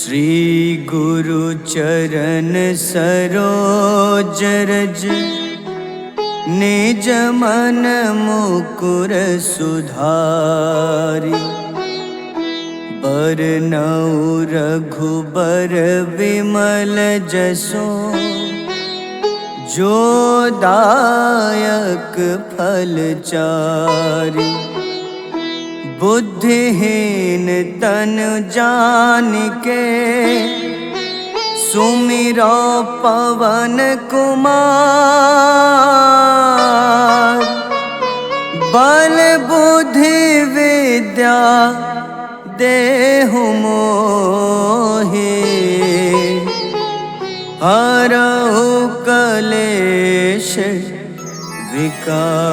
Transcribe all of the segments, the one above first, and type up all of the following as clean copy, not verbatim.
श्री गुरु चरण सरोज रज निज मन मुकुर सुधारि। बरनउँ रघुबर विमल जसो जो दायक फल चारि। बुद्धिहीन तनु जानिके सुमिरो पवन कुमार। बल बुद्धि विद्या देहु मोहि हरहु कलेश विकार।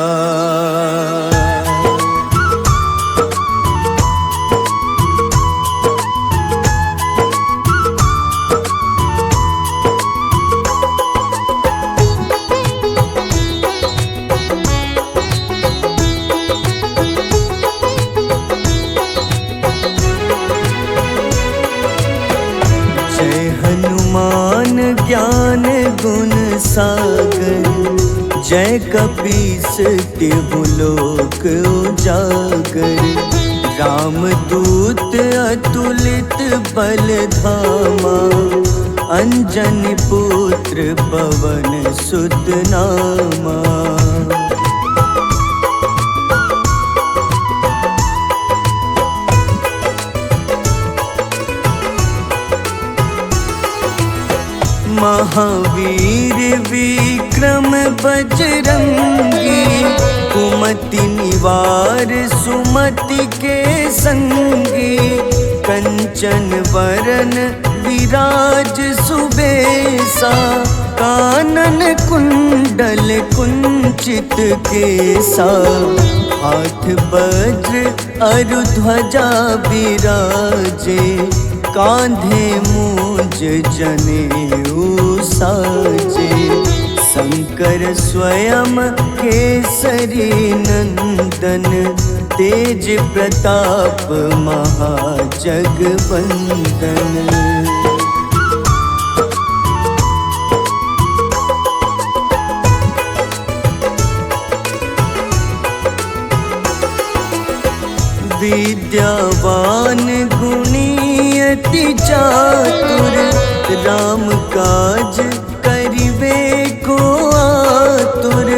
हनुमान ज्ञान गुण सागर जय कपीस तिहु लोक उजागर। रामदूत अतुलित बल धामा अंजनी पुत्र पवन सुत नामा। महावीर विक्रम बजरंगी कुमति निवार सुमति के संगी। कंचन वरन विराज सुबेसा कानन कुंडल कुंचित केसा। हाथ वज्र अरु ध्वजा बिराजे कांधे मूंज जनेऊ साजे। शंकर स्वयं केसरी नंदन तेज प्रताप महाजगवंदन। विद्यावान गुणी अति चातुर राम काज करिबे को आतुर।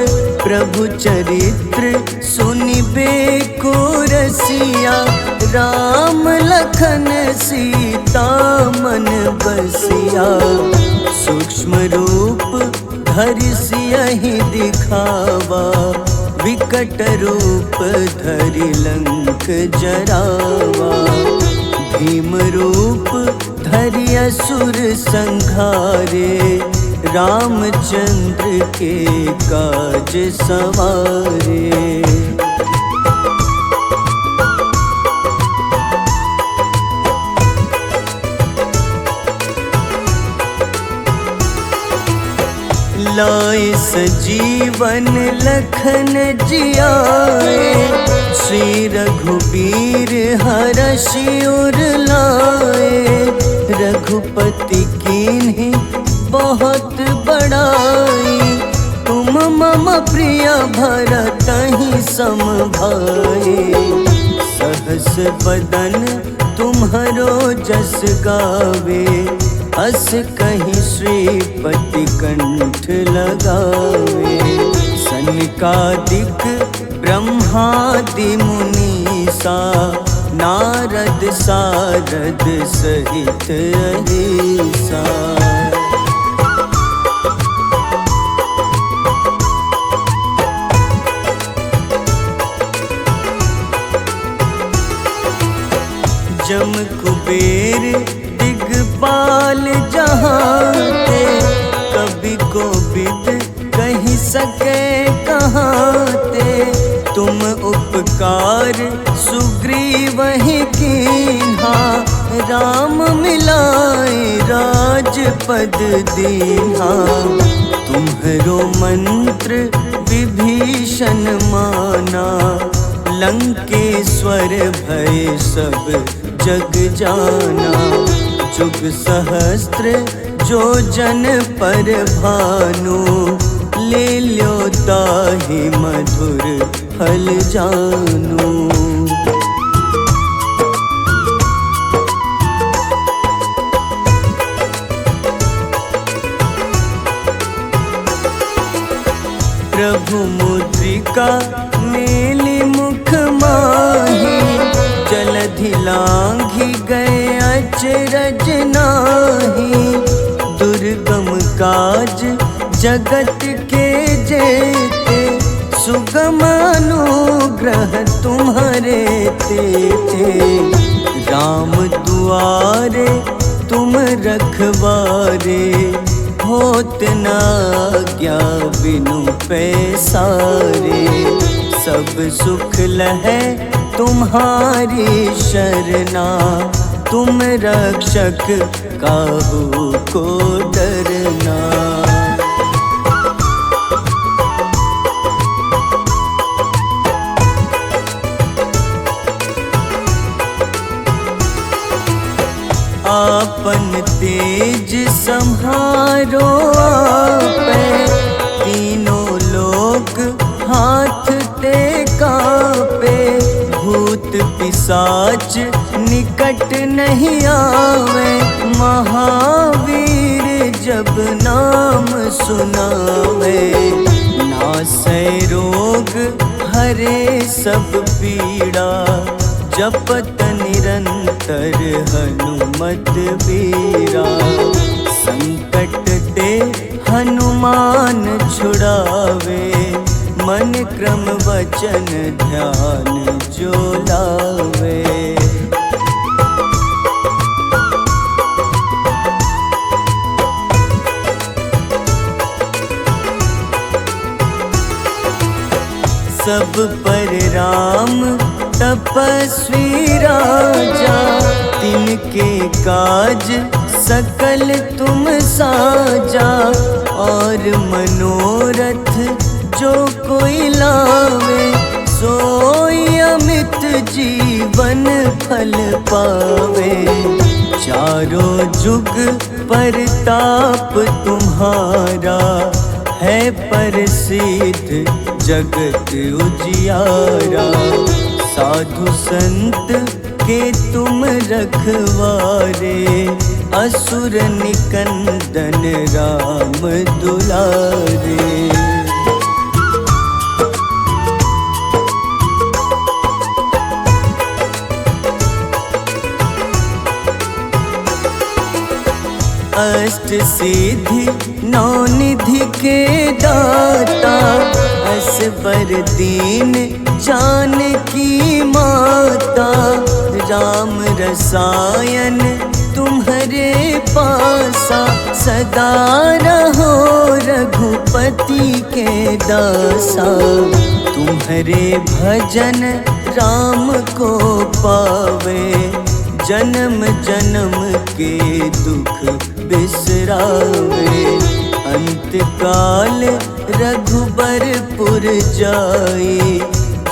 प्रभु चरित्र सुनिबे को रसिया राम लखन सीता मन बसिया। सूक्ष्म रूप धरि सियहि दिखावा विकट रूप धरि लंक जरावा। भीम रूप धरि असुर संहारे रामचंद्र के काज सवारे। लाए सजीवन लखन जियाए श्री रघुबीर हरषि उर लाए। रघुपति कीन्ही बहुत बड़ाई तुम मम प्रिय भरतहि सम भाई। सहस बदन तुम्हरो जस गावे अस कहीं श्रीपति कंठ लगावे। सनकादिक ब्रह्मादि मुनीसा नारद सारद सहित अहिसा। जम कुबेर दिगपाल जहाँते कभी कोविद कही सके कहाँते। तुम उपकार सुग्रीवहि कीन्हा राम मिलाए राजपद दीन्हा। तुम्हरो मंत्र विभीषण माना लंकेश्वर भय सब जग जाना। जुग सहस्त्र जो जन पर भानु, ले ल्यो ताहि मधुर फल जानू। प्रभु मुद्रिका मेली मुख माही, जलधि लांघि गए अचरज नाही। दुर्गम काज जगत के जेते, सुगम अनुग्रह तुम्हारे तेते। राम दुआरे तुम रखवारे, होत न आज्ञा बिनु पैसारे। सब सुख लहै तुम्हारी शरणा, तुम रक्षक काहू को डरना। आपन तेज सम्हारो आपै, तीनों लोक हाथ ते कापे। भूत पिशाच निकट नहीं आवे, महावीर जब नाम सुनावे। नासै रोग हरे सब पीड़ा, जपत निरंतर हनुमत बीरा। संकट ते हनुमान छुड़ावे, मन क्रम वचन ध्यान जो लावे। सब पर राम तपस्वी राजा, तिनके काज सकल तुम साजा। और मनोरथ जो कोई लावे, सोई अमित जीवन फल पावे। चारों जुग परताप तुम्हारा, है प्रसिद्ध जगत उजियारा। साधु संत के तुम रखवारे, असुर निकंदन राम दुलारे। अष्ट सिद्धि नौ निधि के दाता, असबर दीन जानकी माता। राम रसायन तुम्हारे पासा, सदा रहो रघुपति के दासा। तुम्हारे भजन राम को पावे, जन्म जन्म के दुख बिसरावे। अंत काल रघुबरपुर जाई,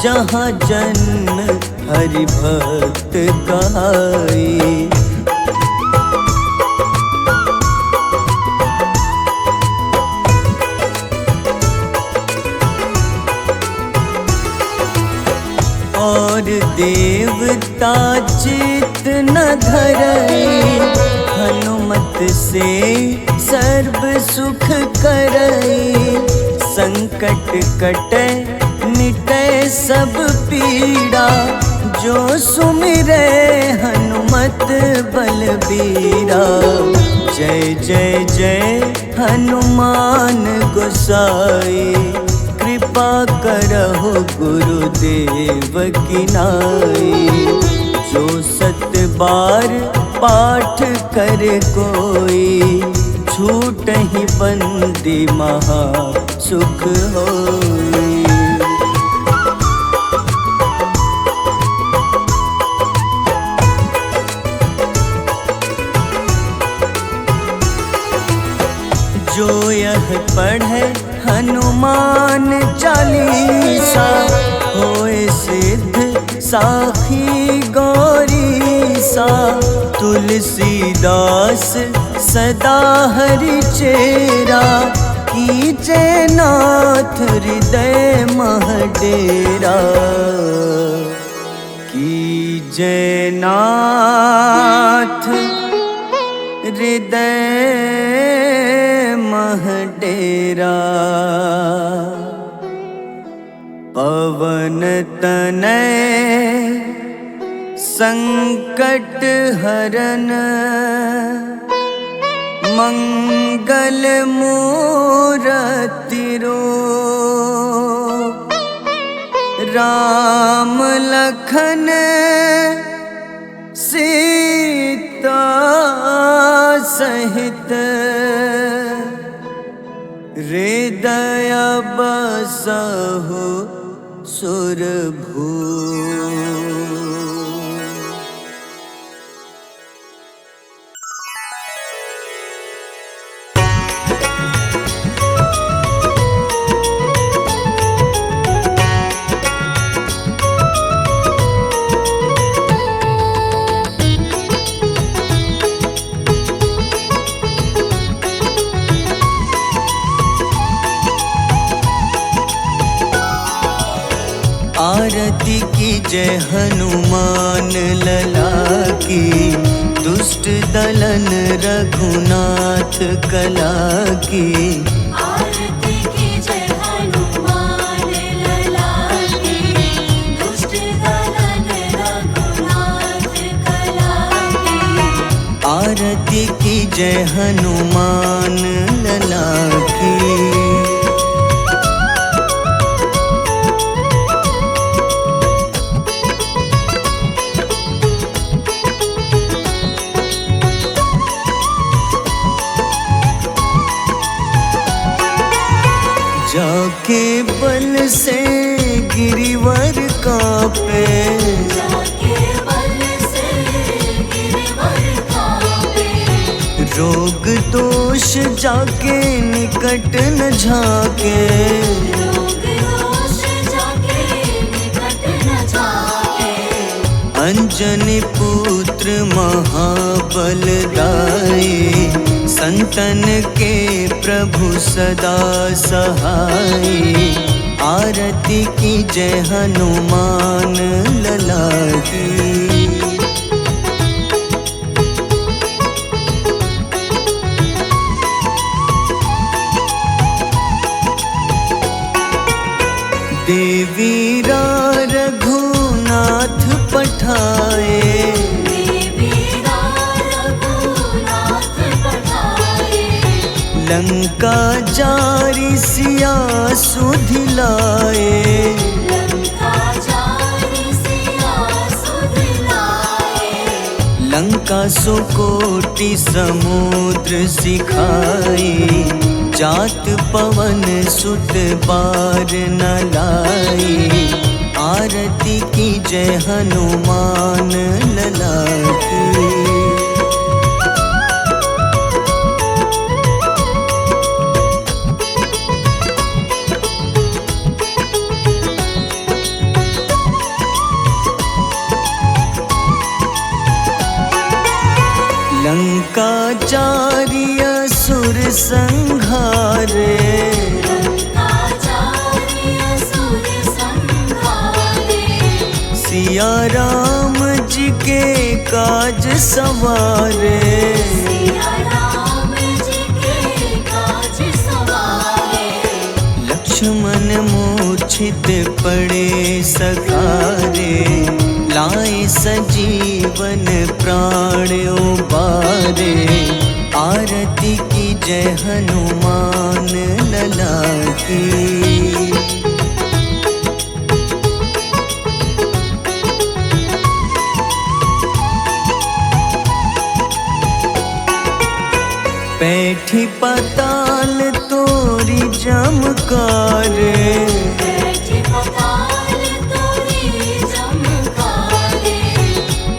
जहाँ जन्म हरि भक्त कहाई। और देवता चित न धरई, हनुमत से सर्व सुख करई। संकट कटै मिटै सब पीड़ा, जो सुमिरै हनुमत बलबीरा। जय जय जय हनुमान गोसाई, कृपा करहु गुरुदेव की नाई। जो 7 बार पाठ करे कोई, छूटहि बंदी महा सुख होई। जो यह पढ़े हनुमान चालीसा, होए सिद्ध साखी गौरीसा। तुलसीदास सदा हरि चेरा, कीजे नाथ हृदय मह डेरा। कीजे नाथ हृदय मह डेरा। पवन तनय संकट हरन, मंगल मूरति रूप। राम लखन सीता सहित, हृदय बसहु सुरभूप। आरती की जय हनुमान लला की, दुष्ट दलन रघुनाथ कला की। आरती की जय हनुमान लला की, दुष्ट दलन रघुनाथ कला की। आरती की जय हनुमान लला की। जाके बल से गिरिवर कांपे, जाके बल से गिरिवर कांपे। रोग दोष जाके निकट न झाके। रोग दोष जाके निकट न झाके। अंजनी पुत्र महाबलदाई, संतन के प्रभु सदा सहाय। आरती की जय हनुमान लला की। देवीरा रघुनाथ पठाए, लंका जारी सिया सुधिलाए। लंका सुकोटि समुद्र सिखाए, जात पवन सुत बार न लाए। आरती की जय हनुमान लला की। लंका जारी असुर संघारे, सिया राम जी के काज सवारे। लक्ष्मण मूर्छित पड़े सकारे, लाए सजीवन प्राण उबारे। आरती की जय हनुमान लला की। बैठी पाताल तोरी जमकारे,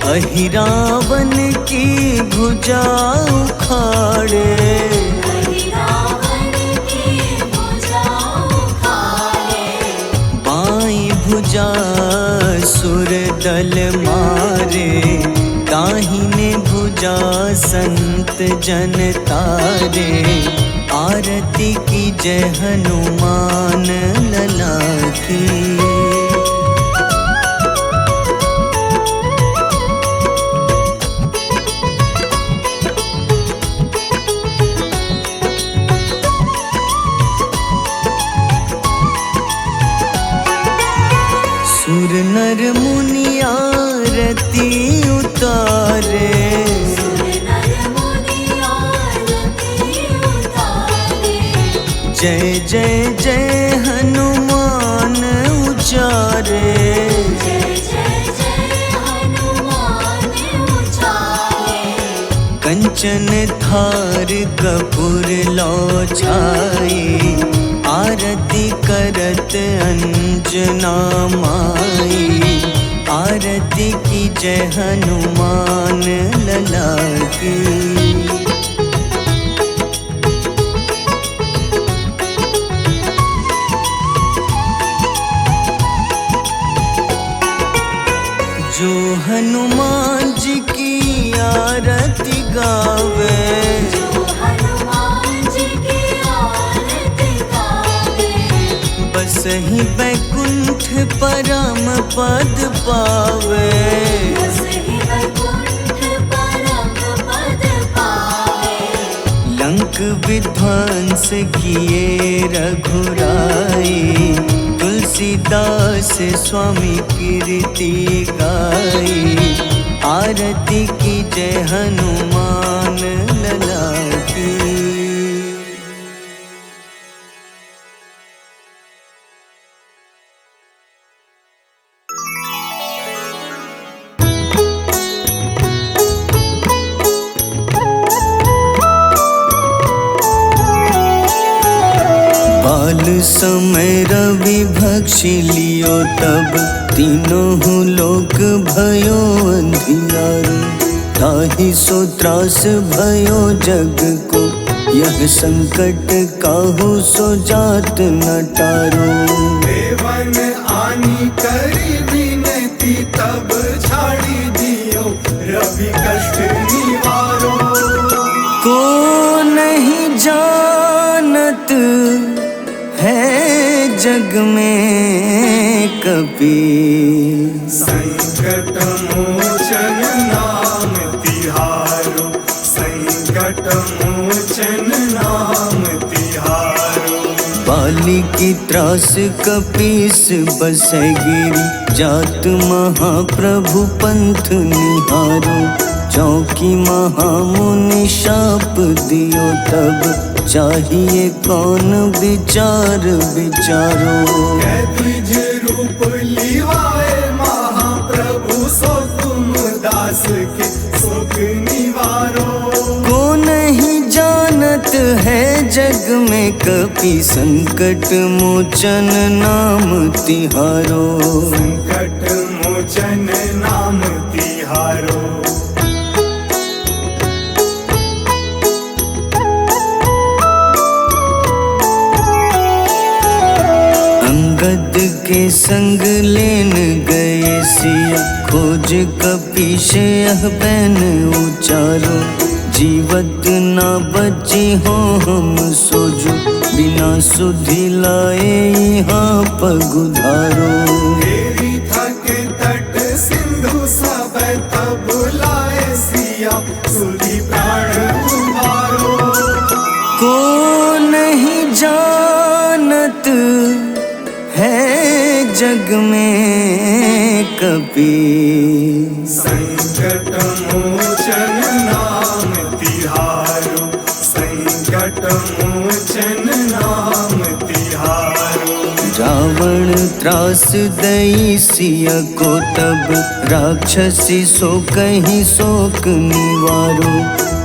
अहिरावन की भुजा उखाड़े। बाईं भुजा सुर दल मारे, दाहिने भुजा संत जन तारे, आरती की जय हनुमान लला की। सुर नर मुनि आरती उतारे, सुर नर मुनि आरती उतारे। जय जय जय हनुमान उचारे, जय जय जय हनुमान उचारे। कंचन थार कपूर लो छाई, आरती करत अंजना माई। आरती की जय हनुमान लला की। जो हनुमान जी की आरती गावे, जो हनुमान जी की आरती गावे। बस ही बैकुंठ परम पद पावे। बस ही वैकुंठ परम पद पावे। लंक विध्वंस किए रघुराई, तुलसीदास स्वामी कीर्ति गाई। आरती की जय हनुमान लला की। बाल समय रवि भक्षी लियो, तब तीनों लोक भयो अंधियारो। ताहि सो त्रास भयो जग को, यह संकट काहू सो जात न टारो। देवन आनी करी विनती, तब छाड़ी दियो रवि कष्ट निवारो। को नहीं जानत है जग में कपि, संकट मोचन नाम तिहारो। संकट मोचन नाम तिहारो। बाली की त्रास कपीस बसै गिरी, जात महाप्रभु पंथ निहारो। चौकी महामुनि शाप दियो, तब चाहिए कौन विचार विचारो। द्विज रूप लिवाए महाप्रभु, सो तुम दास के सुख निवारो। को नहीं जानत है जग में कपि, संकट मोचन नाम तिहारो। संकट मोचन नाम तिहारो। अंगद के संग लेन गए सिया, खोज कपीश यह बैन उचारो। जीवत ना बची हो हम सोजो, बिना सुधि लाए यहाँ पगुधारो। तेरी थके तट सिंधु सब तब लाए सिया, सुधि प्राण उबारो। को नहीं जानत है जग में कपि, संकट मोचन नाम तिहारो। संकट मोचन नाम तिहारो। रावण त्रास दई सिया को, तब राक्षसी सो कहीं शोक निवारो।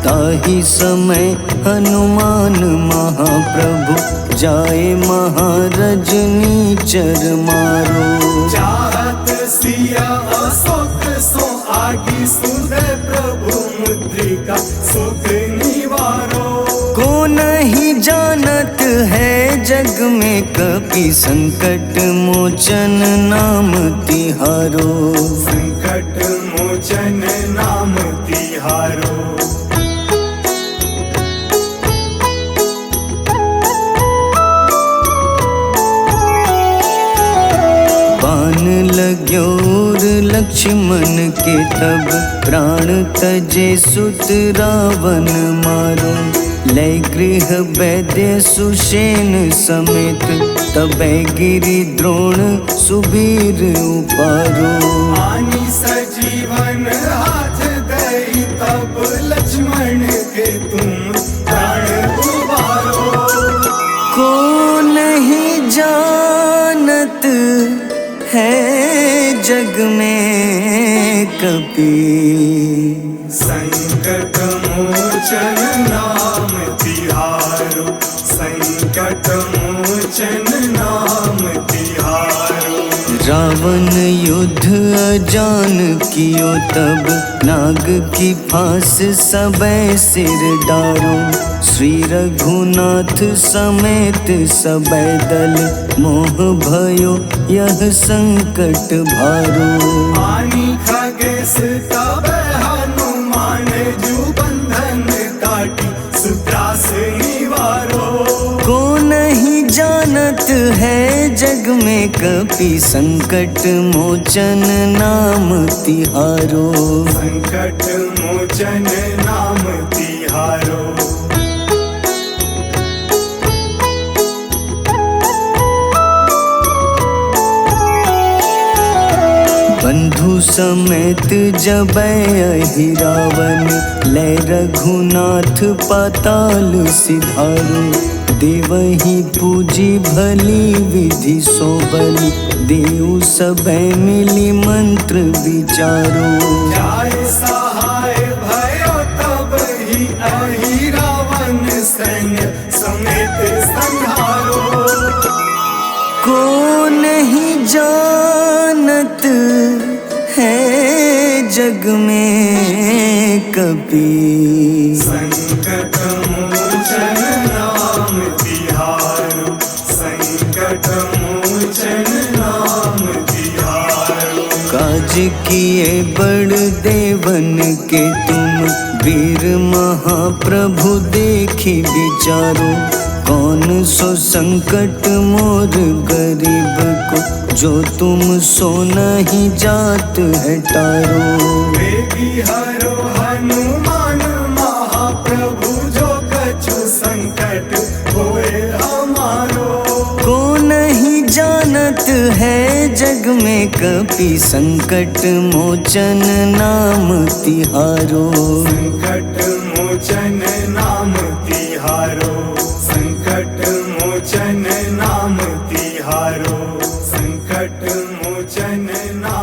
ताहि समय हनुमान महाप्रभु, जाए महारजनी चर मारो। चाहत सिया अशोक सो आगी, सुधे प्रभु मुद्रिका सुख निवारो। को नहीं जानत है जग में कपि, संकट मोचन नाम तिहारो। संकट मोचन नाम लक्ष्मण के तब प्राण तजे सुत रावण मारो। लय गृह वैद्य सुषेण समेत तबै गिरि द्रोण सुबीर उपारो। आनी सजीवन हाथ दई तब लक्ष्मण के तुम प्राण उबारो। को नहीं जानत है जग में कपि, संकट मोचन नाम तिहारो। संकट मोचन नाम तिहारो। रावण युद्ध अजान कियो तब नाग की फांस सबै सिर डारो। श्री रघुनाथ समेत सबै दल मोह भयो यह संकट भारो। आनी खगेश तब हनुमान जू बंधन काटी सुत्रास निवारो। को नहीं जानत है जग में कपि, संकट मोचन नाम तिहारो। संकट मोचन नाम तिहारो। बंधु समेत जबै अहि रावण, लय रघुनाथ पाताल सिधारो। देवहि पूजी भली विधि सो बलि, देव सबै मिली मंत्र विचारो। जाय सहाय भयो तब ही अहि रावण सैन्य समेत संहारो। को नहीं जानत है जग में कपि, संकट मोचन नाम तिहारो। संकट मोचन नाम तिहारो। काज किए बड़ देवन के तुम, वीर महाप्रभु देखी विचारो। कौन सो संकट मोर गरीब को, जो तुम सो नहीं जात है टारो। बेगी हरो हनुमान महाप्रभु, जो कछु संकट होए हमारो। को नहीं जानत है जग में कपि, संकट मोचन नाम तिहारो। संकट मोचन नाम तिहारो। संकट मोचन नाम तिहारो। संकट मोचन नाम